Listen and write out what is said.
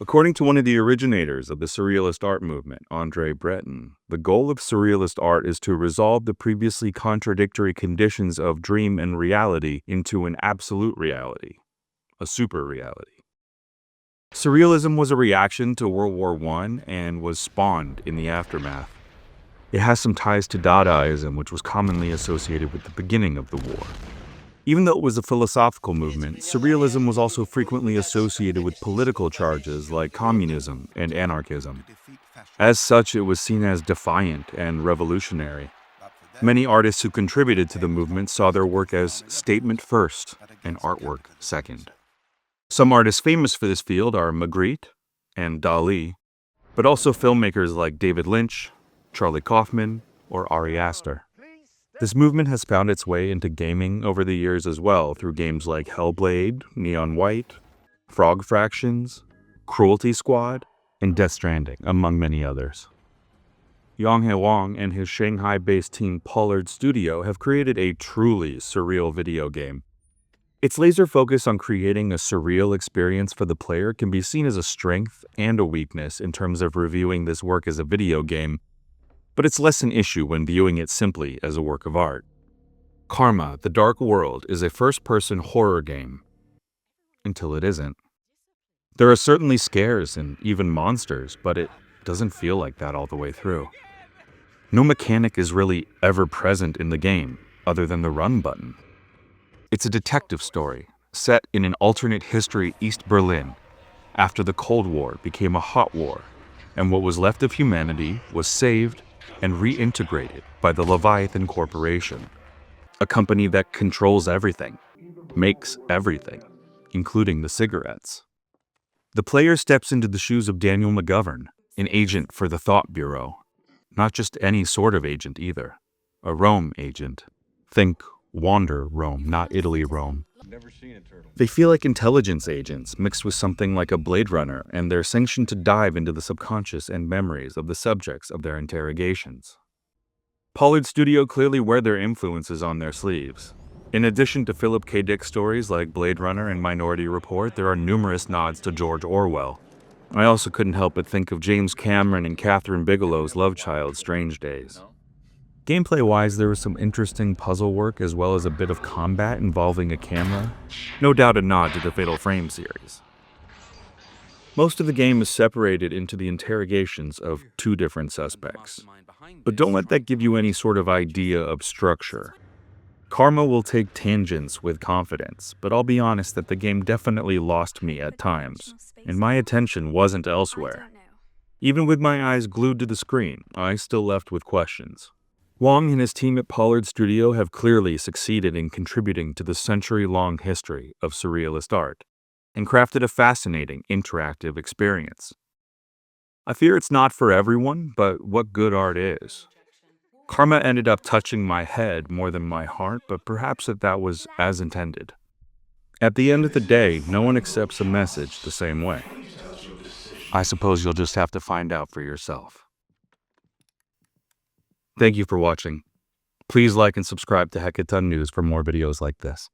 According to one of the originators of the Surrealist art movement, Andre Breton, the goal of Surrealist art is to resolve the previously contradictory conditions of dream and reality into an absolute reality, a super reality. Surrealism was a reaction to World War I and was spawned in the aftermath. It has some ties to Dadaism, which was commonly associated with the beginning of the war. Even though it was a philosophical movement, Surrealism was also frequently associated with political charges like communism and anarchism. As such, it was seen as defiant and revolutionary. Many artists who contributed to the movement saw their work as statement first and artwork second. Some artists famous for this field are Magritte and Dali, but also filmmakers like David Lynch, Charlie Kaufman, or Ari Aster. This movement has found its way into gaming over the years as well through games like Hellblade, Neon White, Frog Fractions, Cruelty Squad, and Death Stranding, among many others. Yonghae Wang and his Shanghai-based team Pollard Studio have created a truly surreal video game. Its laser focus on creating a surreal experience for the player can be seen as a strength and a weakness in terms of reviewing this work as a video game, but it's less an issue when viewing it simply as a work of art. Karmathedarkworld is a first-person horror game. Until it isn't. There are certainly scares and even monsters, but it doesn't feel like that all the way through. No mechanic is really ever present in the game, other than the run button. It's a detective story, set in an alternate history East Berlin, after the Cold War became a hot war, and what was left of humanity was saved and reintegrated by the Leviathan Corporation, a company that controls everything, makes everything, including the cigarettes. The player steps into the shoes of Daniel McGovern, an agent for the Thought Bureau. Not just any sort of agent either, a Rome agent. Think Wander Rome, not Italy Rome. They feel like intelligence agents mixed with something like a Blade Runner, and they're sanctioned to dive into the subconscious and memories of the subjects of their interrogations. Pollard Studio clearly wear their influences on their sleeves. In addition to Philip K. Dick stories like Blade Runner and Minority Report, there are numerous nods to George Orwell. I also couldn't help but think of James Cameron and Catherine Bigelow's love child, Strange Days. Gameplay-wise, there was some interesting puzzle work as well as a bit of combat involving a camera. No doubt a nod to the Fatal Frame series. Most of the game is separated into the interrogations of two different suspects. But don't let that give you any sort of idea of structure. Karma will take tangents with confidence, but I'll be honest that the game definitely lost me at times, and my attention wasn't elsewhere. Even with my eyes glued to the screen, I still left with questions. Wang and his team at Pollard Studio have clearly succeeded in contributing to the century-long history of surrealist art, and crafted a fascinating, interactive experience. I fear it's not for everyone, but what good art is. Karma ended up touching my head more than my heart, but perhaps that was as intended. At the end of the day, no one accepts a message the same way. I suppose you'll just have to find out for yourself. Thank you for watching. Please like and subscribe to Hackathon News for more videos like this.